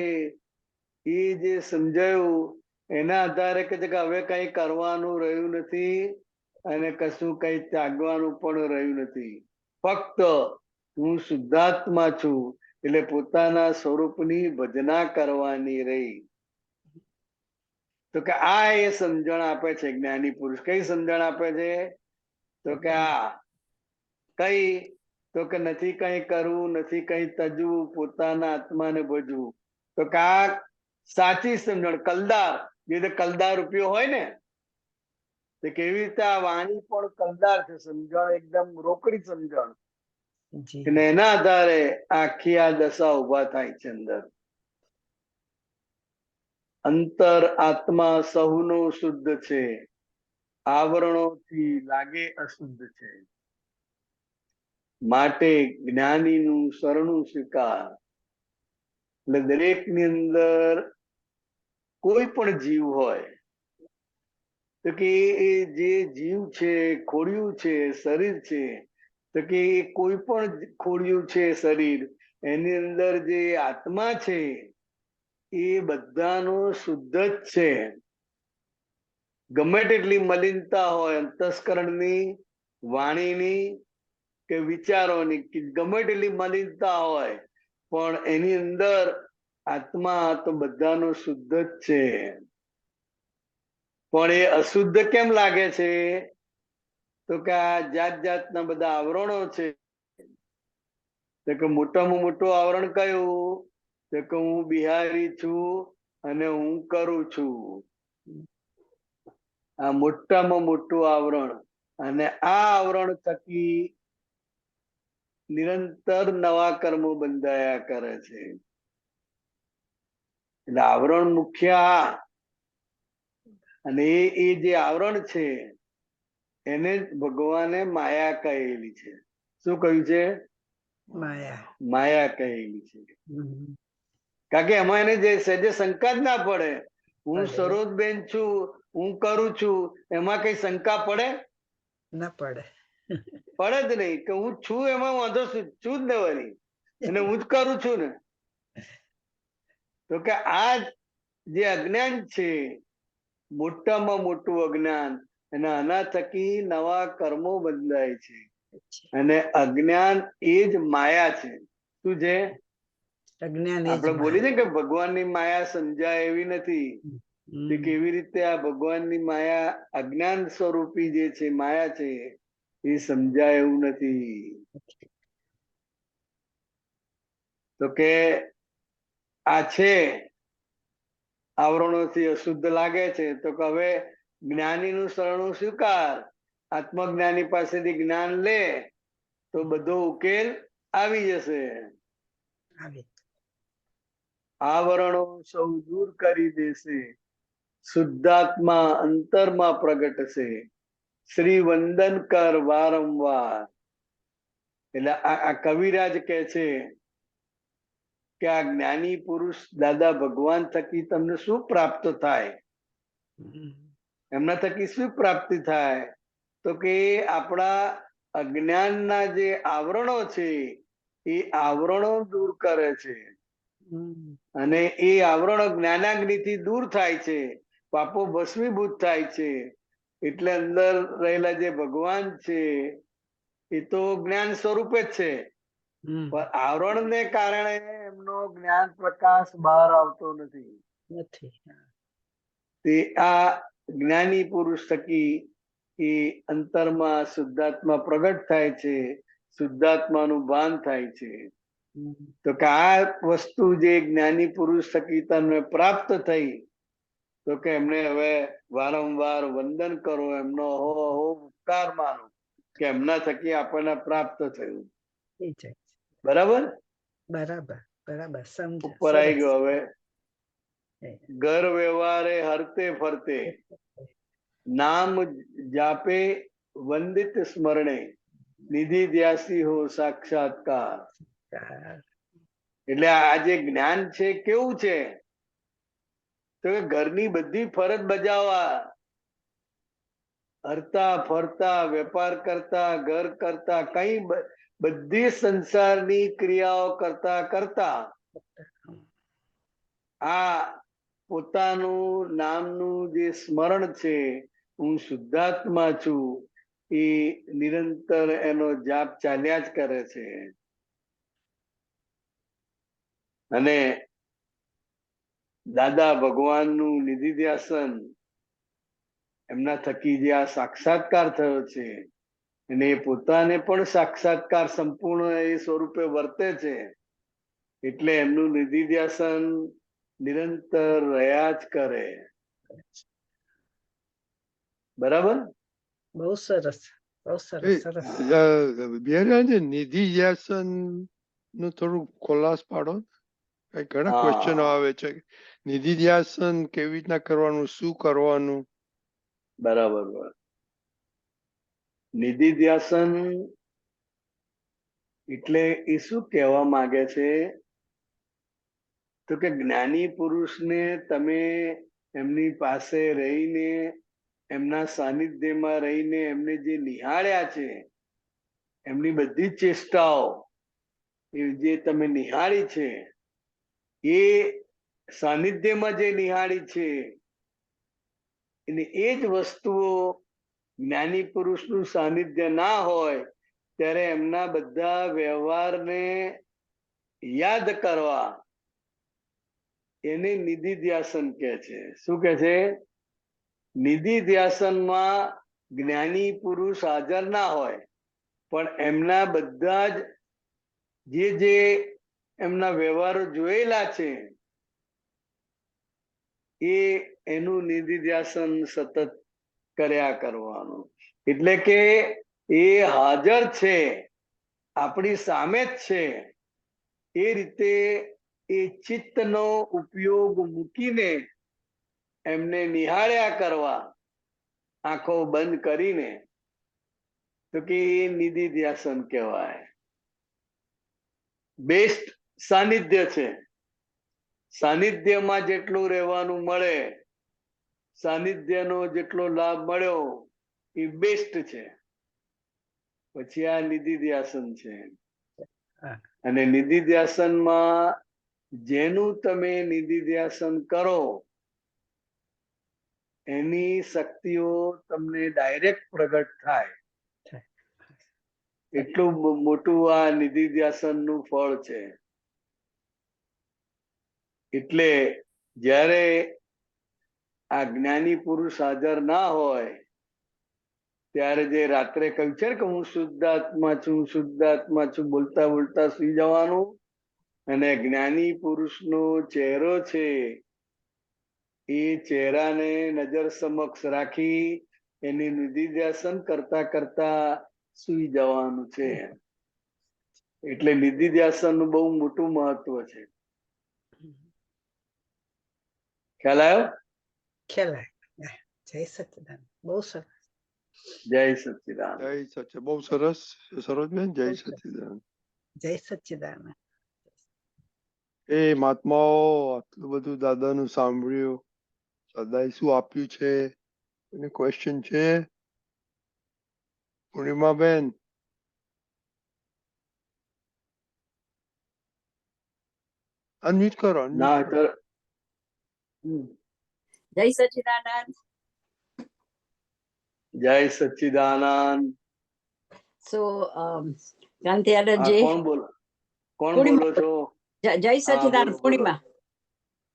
એ જે સમજાયું, એના આધારે કે હવે કઈ કરવાનું રહ્યું નથી અને કશું કઈ ત્યાગવાનું પણ રહ્યું નથી. ફક્ત હું શુદ્ધાત્મા છું એટલે પોતાના સ્વરૂપની ભજના કરવાની રહી. તો કે આ એ સમજણ આપે છે જ્ઞાની પુરુષ. કઈ સમજણ આપે છે? તો કે આ કઈ, તો કે નથી કઈ કરવું, નથી કઈ તજવું, પોતાના આત્માને ભજવું. તો કે આ સાચી સમજણ. કલદાર, જે રીતે કલદાર રૂપિયો હોય ને, તો કેવી રીતે આ વાણી પણ કલદાર છે. સમજણ એકદમ રોકડી સમજણ, અને એના આધારે આખી આ દશા ઉભા થાય છે. અંદર અંતર આત્મા સહુનો શુદ્ધ છે, આવરણોથી લાગે અશુદ્ધ છે. માટે જ્ઞાનીનું શરણું સ્વીકાર. એટલે દરેક ની અંદર કોઈ પણ જીવ હોય તો કે એ જે જીવ છે, ખોડિયું છે, શરીર છે, તો કે એ કોઈ પણ ખોડિયું છે શરીર, એની અંદર જે આત્મા છે એ બધાનો શુદ્ધ જ છે. ગમે તેટલી મલિનતા હોય અંતસ્કરણની, વાણીની કે વિચારોની, કે ગમે તેટલી મલિનતા હોય, પણ એની અંદર આત્મા તો બધાનો શુદ્ધ જ છે. પણ એ અશુદ્ધ કેમ લાગે છે? તો કે આ જાત જાતના બધા આવરણો છે. તો કે મોટામાં મોટું આવરણ કયું? તો કે હું બિહારી છું અને હું કરું છું. આ મોટામાં મોટું આવરણ. અને આ આવરણ થકી નિરંતર નવા કર્મો બંધાયા કરે છે. એટલે આવરણ મુખ્ય આ. અને એ જે આવરણ છે એને ભગવાને માયા કહેલી છે. શું કહ્યું છે? માયા. માયા કહેલી છે. કારણ કે એમાં એને જે સહેજે શંકા જ ના પડે. હું સરોજબેન છું, હું કરું છું, એમાં કઈ શંકા પડે? ના પડે. પડે જ નહીં. કે હું છું એમાં વાંધો છું જ ને વળી, અને હું જ કરું છું ને. તો કે આ જે અજ્ઞાન છે, મોટામાં મોટું અજ્ઞાન, અને આના થકી નવા કર્મો બદલાય છે. અને અજ્ઞાન એ જ માયા છે. શું છે? અજ્ઞાન એ જ આપણે બોલીએ માયા. ને કે ભગવાનની માયા સમજાય એવી નથી. તે કેવી રીતે આ ભગવાનની માયા અજ્ઞાન સ્વરૂપી જે છે માયા છે એ સમજાય એવું નથી. તો કે આ છે આવરણોથી અશુદ્ધ લાગે છે, તો કે હવે જ્ઞાનીનું શરણું સ્વીકાર, આત્મજ્ઞાની પાસેથી જ્ઞાન લે તો બધો ઉકેલ આવી જશે. આવરણો સૌ દૂર કરી દેશે, શુદ્ધાત્મા અંતરમાં પ્રગટશે, શ્રી વંદન કર વારંવાર. એટલે આ કવિરાજ કે છે કે આ જ્ઞાની પુરુષ દાદા ભગવાન થકી તમને શું પ્રાપ્ત થાય? એમના થકી શું પ્રાપ્તિ થાય? તો કે આપણા અજ્ઞાનના જે આવરણો છે એ આવરણો દૂર કરે છે. અને એ આવરણો જ્ઞાનાગ્નિથી દૂર થાય છે, પાપો ભસ્મીભૂત થાય છે. એટલે અંદર રહેલા જે ભગવાન છે એ તો જ્ઞાન સ્વરૂપે જ છે, પણ આવરણને કારણે એમનો જ્ઞાન પ્રકાશ બહાર આવતો નથી. તે આ જ્ઞાની પુરુષ થકી એ અંતરમાં શુદ્ધાત્મા પ્રગટ થાય છે, શુદ્ધાત્માનું ભાન થાય છે. તો કે આ વસ્તુ જે જ્ઞાની પુરુષ થકી તમને પ્રાપ્ત થઈ, તો કે એમને હવે વારંવાર વંદન કરો, એમનો હો ઉપકાર માનો કે એમના થકી આપણને પ્રાપ્ત થયું. બરાબર બરાબર બરાબર સમજ. ઉપર આવી ગયો. હવે ઘર વ્યવહારે હરતે ફરતે નામ જાપે વંદિત સ્મરણે નિધિ ધ્યાસી હો સાક્ષાત્કાર. એટલે આ જે જ્ઞાન છે કેવું છે? તો કે ઘરની બધી ફરજ બજાવવા, હરતા ફરતા, વેપાર કરતા, ઘર કરતા, કઈ બધી સંસારની ક્રિયાઓ કરતા કરતા આ પોતાનું નામનું જે સ્મરણ છે, હું શુદ્ધાત્મા છું, એ નિરંતર એનો જાપ ચાલ્યા જ કરે છે. અને દાદા ભગવાનનું નિધિ ધ્યાસન, એમના થકી જે આ સાક્ષાત્કાર થયો છે, અને એ પોતાને પણ સાક્ષાત્કાર સંપૂર્ણ એ સ્વરૂપે વર્તે છે, એટલે એમનું નિધિ ધ્યાસન નિરંતર રહ્યા જ કરે. બરાબર? બહુ સરસ, બહુ સરસ, સરસ. બિહારી નિધિ ધ્યાસન નું થોડું ખોલાસ પાડો. ઘણા ક્વેશ્ચનો આવે છે. નિધિ ધ્યાસન કેવી રીતના કરવાનું, શું કરવાનું? બરાબર. નિધિ ધ્યાસન એટલે એ શું કહેવા માંગે છે? તો કે જ્ઞાની પુરુષને તમે એમની પાસે રહીને, એમના સાનિધ્યમાં રહીને એમને જે નિહાળ્યા છે, એમની બધી ચેષ્ટાઓ જે તમે નિહાળી છે, એ સાનિધ્યમાં જે નિહાળી છે, અને એ જ વસ્તુઓ જ્ઞાની પુરુષનું સાનિધ્ય ના હોય ત્યારે એમના બધા વ્યવહારને યાદ કરવા, એને નિધિ ધ્યાસન કહે છે. શું કહે છે? નિધિ ધ્યાસનમાં જ્ઞાની પુરુષ હાજર ના હોય, પણ એમના બધા જ જે એમના વ્યવહારો જોયેલા છે, એનું નિધિ ધ્યાસન સતત કર્યા કરવાનું. એટલે કે એ હાજર છે, આપણી સામે જ છે, એ રીતે એ ચિત્તનો ઉપયોગ મૂકીને એમને નિહાળ્યા કરવા, આંખો બંધ કરીને, તો કે એ નિધિ ધ્યાસન કહેવાય. બેસ્ટ સાનિધ્ય છે. સાનિધ્યમાં જેટલું રહેવાનું મળે, સાનિધ્યનો જેટલો લાભ મળ્યો એ બેસ્ટ છે. પછી આ નિધિ ધ્યાસન છે. અને નિધિ ધ્યાસનમાં જેનું તમે નિધિધ્યાસન કરો એની શક્તિઓ તમને ડાયરેક્ટ પ્રગટ થાય. એટલું મોટું આ નિધિધ્યાસન નું ફળ છે. એટલે જ્યારે આ જ્ઞાની પુરુષ હાજર ના હોય ત્યારે જે રાત્રે કહ્યું છે ને કે હું શુદ્ધાત્મા છું બોલતા બોલતા સુઈ જવાનું, અને જ્ઞાની પુરુષનો ચહેરો છે એ ચહેરાને નજર સમક્ષ રાખી એની નિધિધ્યાસન કરતા કરતા સુઈ જવાનું છે. એટલે નિધિધ્યાસન નું બહુ મોટું મહત્વ છે. ખ્યાલ આવ્યો? ખ્યાલ આવ્યો. જય સચ્ચિદાનંદ. બહુ સરસ. જય સચ્ચિદાનંદ. જય સચ્ચિદાનંદ. બહુ સરસ સરોજબેન. જય બહુ સરસ. સચ્ચિદાનંદ. જય સચ્ચિદાનંદ. એ મહાત્માઓ આટલું બધું દાદાનું સાંભળ્યું, દાદાએ શું આપ્યું છે, એને ક્વેશ્ચન છે? પૂર્ણિમાબેન, અનમ્યુટ કરો. ના તો જય સચ્ચિદાનંદ. જય સચ્ચિદાનંદ. સો ગાંધીયાનંદજી, કોણ બોલો? કોણ પૂર્ણિમા. બોલો છો? જય સચ્ચિદાનંદ. બોલો, પૂર્ણિમા.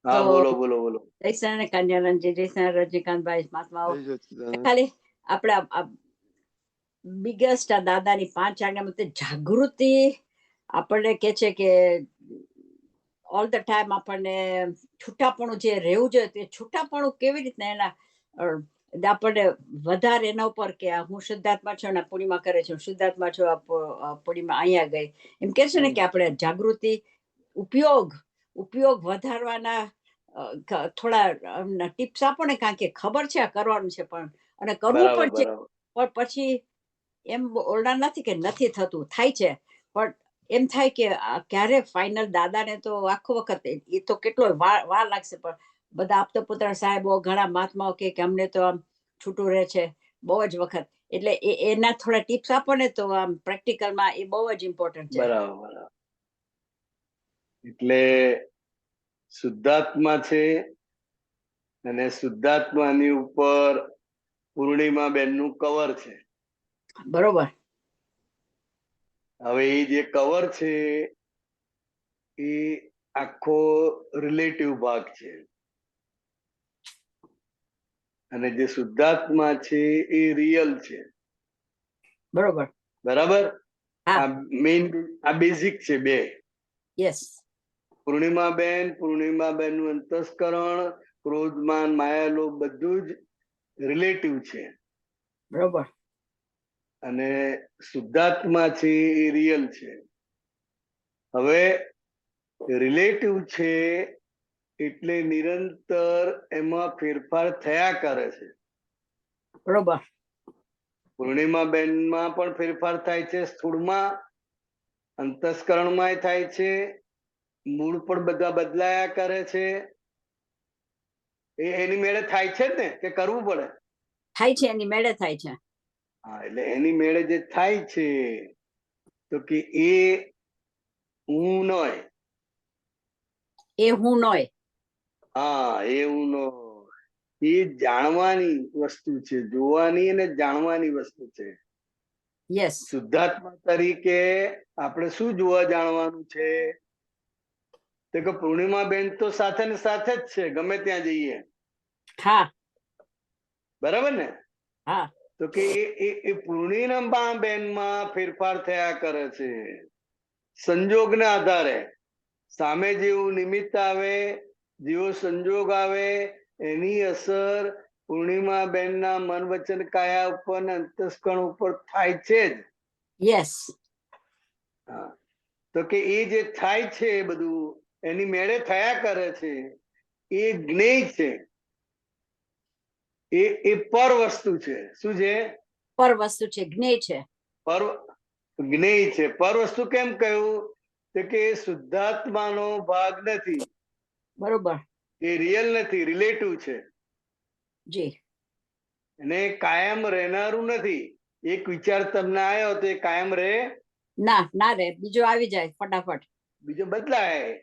હા તો બોલો બોલો બોલો. જય સર કન્યાનંદજી, જય સર રજનીકાંતભાઈ, મહાત્માઓ. જય સચ્ચિદાનંદ. ખાલી આપણા બિગેસ્ટ આ દાદાની 5 આજ્ઞામાં જાગૃતિ આપણને કે છે કે ઓલ ધ ટાઈમ આપણને છૂટાપણું જે રહેવું જોઈએ તે છૂટાપણું કેવી રીતના એના આપણને વધારે એના ઉપર કે હું શુદ્ધાત્મા છું ને પૂર્ણિમા કરે છે, શુદ્ધાત્મા છું પૂર્ણિમા અહીંયા ગઈ એમ કે છે ને કે આપણે જાગૃતિ ઉપયોગ વધારવાના થોડા ટિપ્સ આપો ને, કારણ કે ખબર છે આ કરવાનું છે પણ અને કરવું પણ છે, પણ પછી એમ ઓરડા નથી કે નથી થતું, થાય છે પણ એમ થાય કે ક્યારે ફાઇનલ દાદાને તો આખો વખત એ તો કેટલો વાર લાગશે, પણ બધા આપતા પુત્ર સાહેબો ઘણા મહાત્માઓ કે અમને તો આમ છૂટું રહે છે બહુ જ વખત, એટલે એના થોડા ટિપ્સ આપો ને તો આમ પ્રેક્ટિકલમાં એ બહુ જ ઇમ્પોર્ટન્ટ છે. બરાબર. એટલે શુદ્ધાત્મા છે અને શુદ્ધાત્માની ઉપર પૂર્ણિમા બેન નું કવર છે. બરોબર. હવે એ જે કવર છે એ આખો રિલેટિવ ભાગ છે, અને જે શુદ્ધાત્મા છે એ રિયલ છે. બરોબર. બરાબર. હા. આ મેઇન, આ બેઝિક છે બે. યસ. પૂર્ણિમાબેન નું અંતસ્કરણ, ક્રોધમાન, માયા, લોભ બધું જ રિલેટિવ છે. બરોબર. અને શુદ્ધાત્મા છે એ રિયલ છે. હવે રિલેટિવ છે એટલે નિરંતર એમાં ફેરફાર થયા કરે છે. બરોબર. પૂર્ણિમાબેનમાં પણ ફેરફાર થાય છે, સ્થૂળમાં, અંતસ્કરણમાં થાય છે, મૂળ પણ બધા બદલાયા કરે છે. એની મેળે થાય છે જ ને, કે કરવું પડે? થાય છે, એની મેળે થાય છે. હા, એટલે એની મેળે જે થાય છે તો કે એ હું નોય. એ હું નોય. હા, એ હું નો. એ જાણવાની વસ્તુ છે, જોવાની અને જાણવાની વસ્તુ છે. યસ. શુદ્ધાત્મા તરીકે આપણે શું જોવા જાણવાનું છે? તો કે પૂર્ણિમાબેન તો સાથે ને સાથે જ છે, ગમે ત્યાં જઈએ. હા. બરાબર ને? હા. તો કે એ પૂર્ણિમા બેનમાં ફેરફાર થયા કરે છે સંજોગના આધારે. સામે જેવું નિમિત્ત આવે, જેવો સંજોગ આવે, એની અસર પૂર્ણિમાબેનના મન વચન કાયા ઉપર ને અંતસ્કરણ ઉપર થાય છે જ. યસ. હા, તો કે એ જે થાય છે બધું એની મેળે થયા કરે છે, એ જ્ઞેય છે. એ પર વસ્તુ છે. શું છે? પર વસ્તુ છે, જ્ઞેય છે. પર જ્ઞેય છે. પર વસ્તુ કેમ કહ્યું? તો કે શુદ્ધાત્માનો ભાગ નથી. બરોબર. એ રિયલ નથી, રિલેટિવ છે. જી. અને કાયમ રહેનારું નથી. એક વિચાર તમને આવ્યો તો એ કાયમ રહે ના રે, બીજો આવી જાય ફટાફટ, બીજો બદલાય.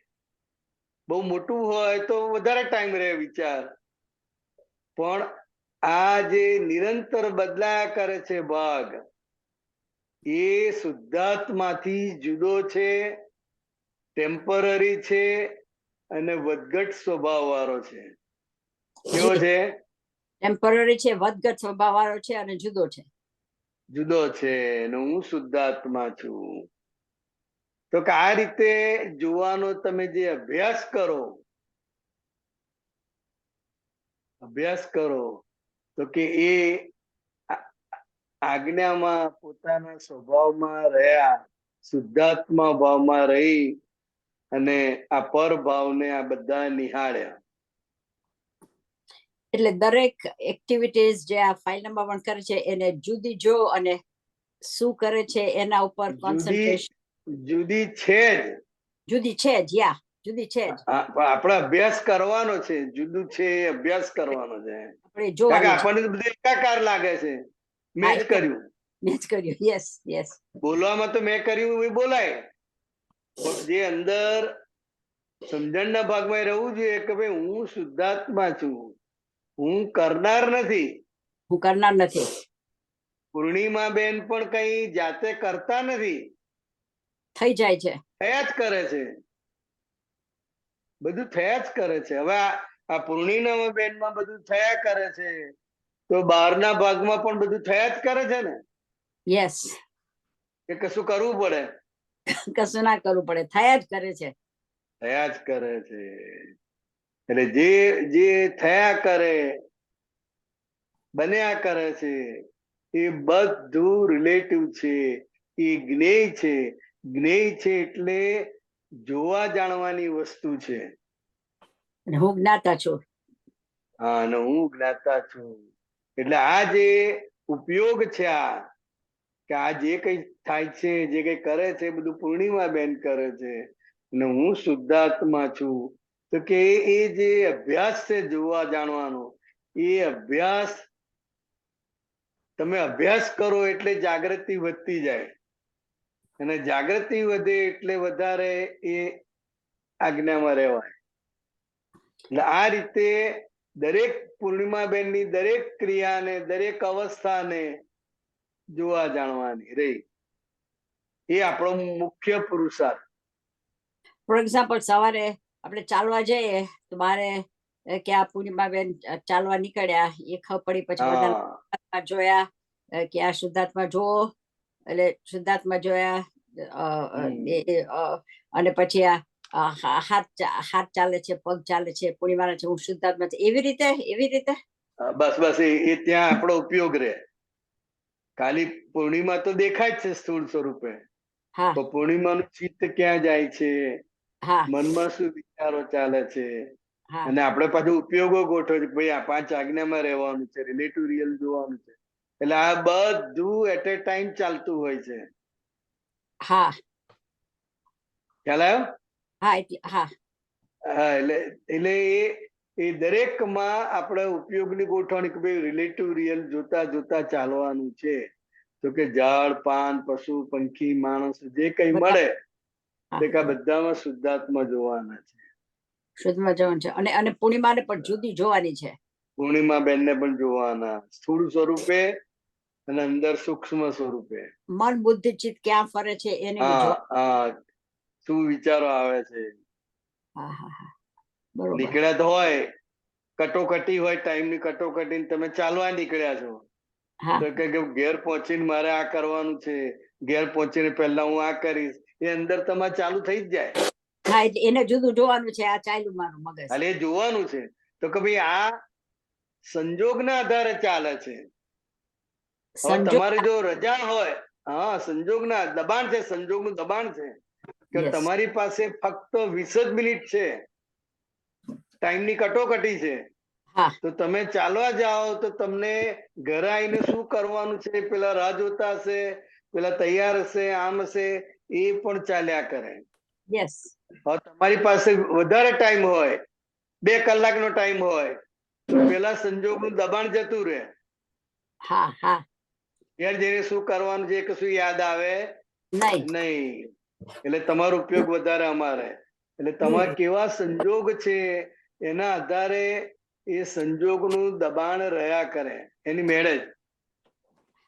બહુ મોટું હોય તો વધારે ટાઈમ રહે વિચાર, પણ આ જે નિરંતર બદલાયા કરે છે ભાગ, એ શુદ્ધાત્માથી જુદો છે, ટેમ્પરરી છે અને વધઘટ સ્વભાવ વાળો છે. કેવો છે? ટેમ્પરરી છે, વધઘટ સ્વભાવ વાળો છે અને જુદો છે. જુદો છે. અને હું શુદ્ધાત્મા છું. તો કે આ રીતે જોવાનો તમે જે અભ્યાસ કરો તો કે એ આજ્ઞામાં પોતાના સ્વભાવમાં રહ્યા, શુદ્ધાત્મા ભાવમાં રહી અને આ પર ભાવને આ બધા નિહાળ્યા. એટલે દરેક એક્ટિવિટીઝ જે આ ફાઇલ નંબર 1 કરે છે એને જુદી જો અને શું કરે છે એના ઉપર કોન્સન્ટ્રેશન. જુદી છે જ, જુદી છે જ, યા જુદી છે જ. આપણે અભ્યાસ કરવાનો છે. જુદું છે એ અભ્યાસ કરવાનો છે. આપણે કારણ કે જોવાનું આપણને બધું એકાકાર લાગે છે. મેં જ કર્યું, યસ યસ. બોલવામાં તો મેં કર્યું એ બોલાય, પણ જે અંદર સમજણના ભાગમાં રહેવું જોઈએ કે ભાઈ હું શુદ્ધાત્મા છું, હું કરનાર નથી. હું કરનાર નથી. પૂર્ણિમા બેન પણ કઈ જાતે કરતા નથી, થઈ જાય છે, થયા જ કરે છે. બધું થયા જ કરે છે. હવે આ પૂર્ણિમા બેનમાં બધું થયા કરે છે, તો બહારના ભાગમાં પણ બધું થયા જ કરે છે ને. યસ. કે કશું કરવું પડે? કશું ના કરવું પડે, થયા જ કરે છે. થયા જ કરે છે. એટલે જે થયા કરે, બન્યા કરે છે, એ બધું રિલેટિવ છે. એ જ્ઞેય છે. જ્ઞેય છે એટલે જોવા જાણવાની વસ્તુ છે. હું જ્ઞાતા છું. હા, અને હું જ્ઞાતા છું. એટલે આ જે ઉપયોગ છે, આ કે આ જે કઈ થાય છે, જે કઈ કરે છે, બધું પૂર્ણિમા બેન કરે છે અને હું શુદ્ધાત્મા છું. તો કે એ જે અભ્યાસ છે જોવા જાણવાનો, એ અભ્યાસ તમે અભ્યાસ કરો એટલે જાગૃતિ વધતી જાય, અને જાગૃતિ વધે એટલે વધારે એ આજ્ઞામાં રહેવાય. એટલે આ રીતે દરેક પૂર્ણિમાબેનની દરેક ક્રિયાને, દરેક અવસ્થાને જોવા જાણવાની રહી. એ આપણો મુખ્ય પુરુષાર્થ. ફોર એક્ઝામ્પલ, સવારે આપણે ચાલવા જઈએ તો મારે કે આ પૂર્ણિમાબેન ચાલવા નીકળ્યા, એ ખબર પડી, પછી બધા જોયા કે આ શુદ્ધાત્મા જોવો, એટલે શુદ્ધાત્મા જોયા, અને પછી આ હાથ ચાલે છે, પગ ચાલે છે, પૂર્ણિમાના છે, હું શુદ્ધાત્મા છે. એવી રીતે બસ એ ત્યાં આપણો ઉપયોગ રહે. ખાલી પૂર્ણિમા તો દેખાય જ છે સ્થૂળ સ્વરૂપે, તો પૂર્ણિમાનું ચિત્ત ક્યાં જાય છે, મનમાં શું વિચારો ચાલે છે, અને આપણે પાછું ઉપયોગો ગોઠવે છે. ભાઈ આ 5 આજ્ઞામાં રહેવાનું છે, રિલેટિવ રિયલ જોવાનું છે. એટલે આ બધું એટ એ ટાઈમ ચાલતું હોય છે. હા, ખ્યાલ આવ્યો? હા, એટલે એ દરેકમાં આપણે ઉપયોગની ગોઠવણી કે ભાઈ રિલેટિવ રિયલ જોતા જોતા ચાલવાનું છે. તો કે ઝાડ, પાન, પશુ, પંખી, માણસ જે કઈ મળે તે બધામાં શુદ્ધાત્મા જોવાના છે. શુદ્ધમાં જવાનું છે. અને પૂર્ણિમાને પણ જુદી જોવાની છે. પૂર્ણિમા બેનને પણ જોવાના, સ્થૂળ સ્વરૂપે અને અંદર સૂક્ષ્મ સ્વરૂપે. મન, બુદ્ધિ, ચિત્ત ક્યાં ફરે છે એને શું વિચારો આવે છે. નીકળ્યા તો હોય, કટોકટી હોય, ટાઈમની કટોકટી, તમે ચાલવા નીકળ્યા છો, તો કે ઘેર પહોંચીને મારે આ કરવાનું છે, ઘેર પહોંચીને પહેલા હું આ કરીશ, એ અંદર તમારે ચાલુ થઈ જ જાય. હા, એટલે એને જુદું જોવાનું છે. આ ચાલ્યું મારું મગજ, હાલે જોવાનું છે. તો કે ભાઈ આ સંજોગના આધારે ચાલે છે. તમારે જો રજા હોય, સંજોગના દબાણ છે, સંજોગનું દબાણ છે કે તમારી પાસે ફક્ત 20 જ મિનિટ છે, ટાઈમની કટોકટી છે, તો તમે ચાલવા જાઓ તો તમને ઘરે આવીને શું કરવાનું છે, પેલા રાહ જોતા હશે, પેલા તૈયાર હશે, આમ હશે, એ પણ ચાલ્યા કરે. તમારી પાસે વધારે ટાઈમ હોય, 2 કલાકનો ટાઈમ હોય, તો પેલા સંજોગનું દબાણ જતું રહે. ઘેર જઈને શું કરવાનું છે કશું યાદ આવે નહીં. એટલે તમારો ઉપયોગ વધારે અમારે. એટલે તમારા કેવા સંજોગ છે એના આધારે એ સંજોગનું દબાણ રહ્યા કરે એની મેળે જ.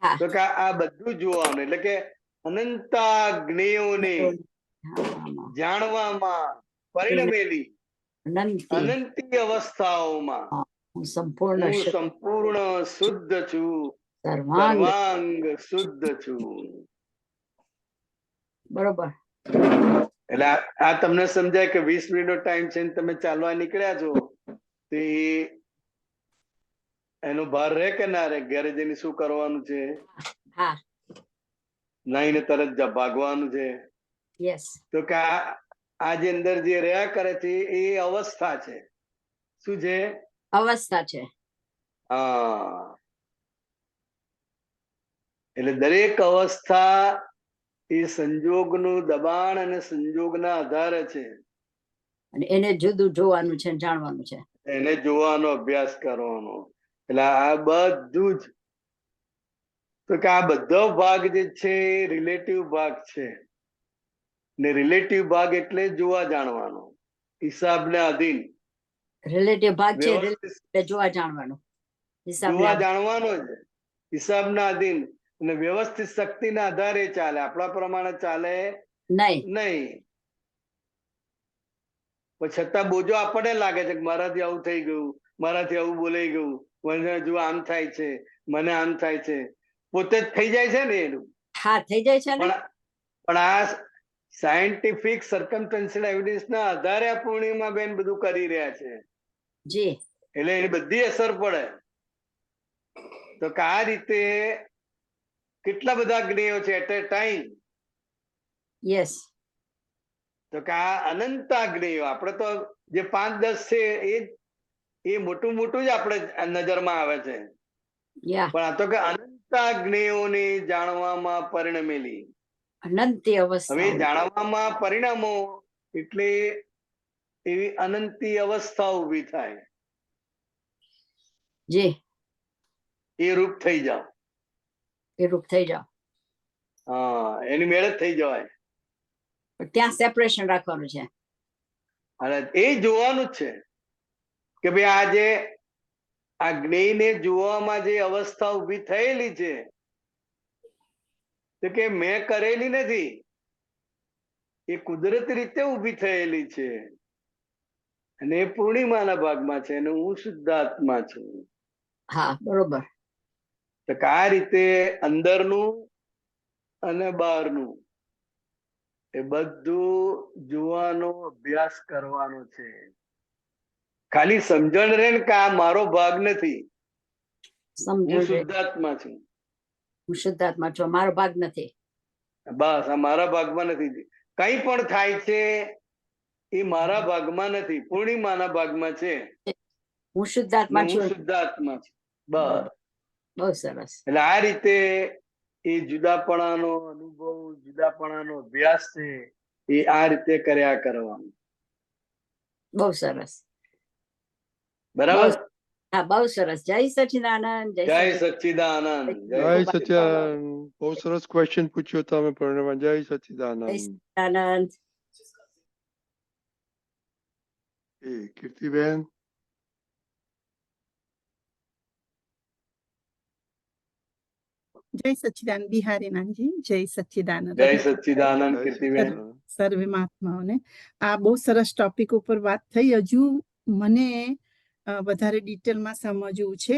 હા. તો કે આ બધું જોવાનું એટલે કે અનંતાગ્નેયોને જાણવામાં પરિણમેલી અનંતી અનંતી અવસ્થાઓમાં હું સંપૂર્ણ હું શુદ્ધ, સંપૂર્ણ શુદ્ધ છું, સર્વાંગ. સર્વાંગ શુદ્ધ છું. બરોબર. એટલે આ તમને સમજાય કે 20 મિનિટનો ટાઈમ છે ને તમે ચાલવા નીકળ્યા છો તો એનો ભાર રહે કે ના રહે? ઘરે જઈને શું કરવાનું છે? હા. નાઈને તરત ભાગવાનું છે. યસ. તો કે આ જે અંદર જે રહ્યા કરે છે એ અવસ્થા છે. શું છે? અવસ્થા છે. હા. એટલે દરેક અવસ્થા એ સંજોગનું દબાણ અને સંજોગના આધારે છે. અને એને જુદું જોવાનું છે, જાણવાનું છે. એને જોવાનો અભ્યાસ કરવાનો. એટલે આ બધું જ તો કે આ બધો ભાગ જે છે એ રિલેટિવ ભાગ છે. ને રિલેટિવ ભાગ એટલે જોવા જાણવાનો, હિસાબને આધીન. રિલેટિવ ભાગ છે વ્યવસ્થિત એટલે જોવા જાણવાનું, જોવા જાણવાનો જ, હિસાબના આધીન અને વ્યવસ્થિત શક્તિના આધારે ચાલે. આપણા પ્રમાણે ચાલે નહીં. પણ છતાં બોજો આપણને લાગે છે કે મારાથી આવું થઈ ગયું, મારાથી આવું બોલાઈ ગયું, મને જો આમ થાય છે, મને આમ થાય છે. પોતે જ થઈ જાય છે ને એનું. હા, થઈ જાય છે ને. પણ આ સાયન્ટિફિક સર્કમસ્ટન્શિયલ એવિડન્સ ના આધારે આ પૂર્ણિમા બેન બધું કરી રહ્યા છે. જી. એટલે એની બધી અસર પડે. તો કે આ રીતે કેટલા બધા જ્ઞેયો છે એટ એ ટાઈમ. યસ. તો કે આ અનંતાગ્નેયો આપણે તો જે 5-10 છે એ મોટું મોટું જ આપણે નજરમાં આવે છે. પણ આ તો કે અનંતાગ્નેયોને જાણવામાં પરિણમેલી. અનંતી અવસ્થા. હવે જાણવામાં પરિણામો એટલે એવી અનંતી અવસ્થા ઉભી થાય. જી. એ રૂપ થઈ જાવ. એ રૂપ થઈ જાવ. હા, એની મેળે થઈ જવાય. ત્યાં સેપરેશન રાખવાનું છે. અને એ જોવાનું જ છે કે ભાઈ આજે આ જ્ઞેયને જોવામાં જે અવસ્થા ઉભી થયેલી છે તો કે મેં કરેલી નથી, એ કુદરતી રીતે ઉભી થયેલી છે. અને એ પૂર્ણિમાના ભાગમાં છે અને હું શુદ્ધાત્મા છું. હા, બરોબર. તો આ રીતે અંદરનું અને બહારનું એ બધું જોવાનો અભ્યાસ કરવાનો છે. ખાલી સમજણ રહે ને કે આ મારો ભાગ નથી, હું શુદ્ધાત્મા છું. હું શુદ્ધાત્મા છું, મારો ભાગ નથી. બસ આ મારા ભાગમાં નથી. કઈ પણ થાય છે એ મારા ભાગમાં નથી, પૂર્ણિમાના ભાગમાં છે. હું શુદ્ધાત્મા છું. હું શુદ્ધાત્મા છું. બસ. બહુ સરસ. એટલે આ રીતે એ જુદાપણાનો અનુભવ, જુદાપણાનો અભ્યાસ છે એ આ રીતે કર્યા કરવાનું. બહુ સરસ. બરાબર. હા, બહુ સરસ. જય સચ્ચિદાનંદ. જય સચ્ચિદાનંદ. જય સચ્ચિદાનંદ. બહુ સરસ ક્વેશ્ચન પૂછ્યો તમે પૂર્ણિમા. જય સચ્ચિદાનંદ. જય સચ્ચિદાનંદ. કીર્તિબેન. જય સચ્ચિદાનંદ. બિહારીનાથજી, જય સચ્ચિદાનંદ. જય સચ્ચિદાનંદ કીર્તિબેન. સર્વે મહાત્માઓને આ બહુ સરસ ટોપિક ઉપર વાત થઈ. હજુ મને વધારે ડિટેલમાં સમજવું છે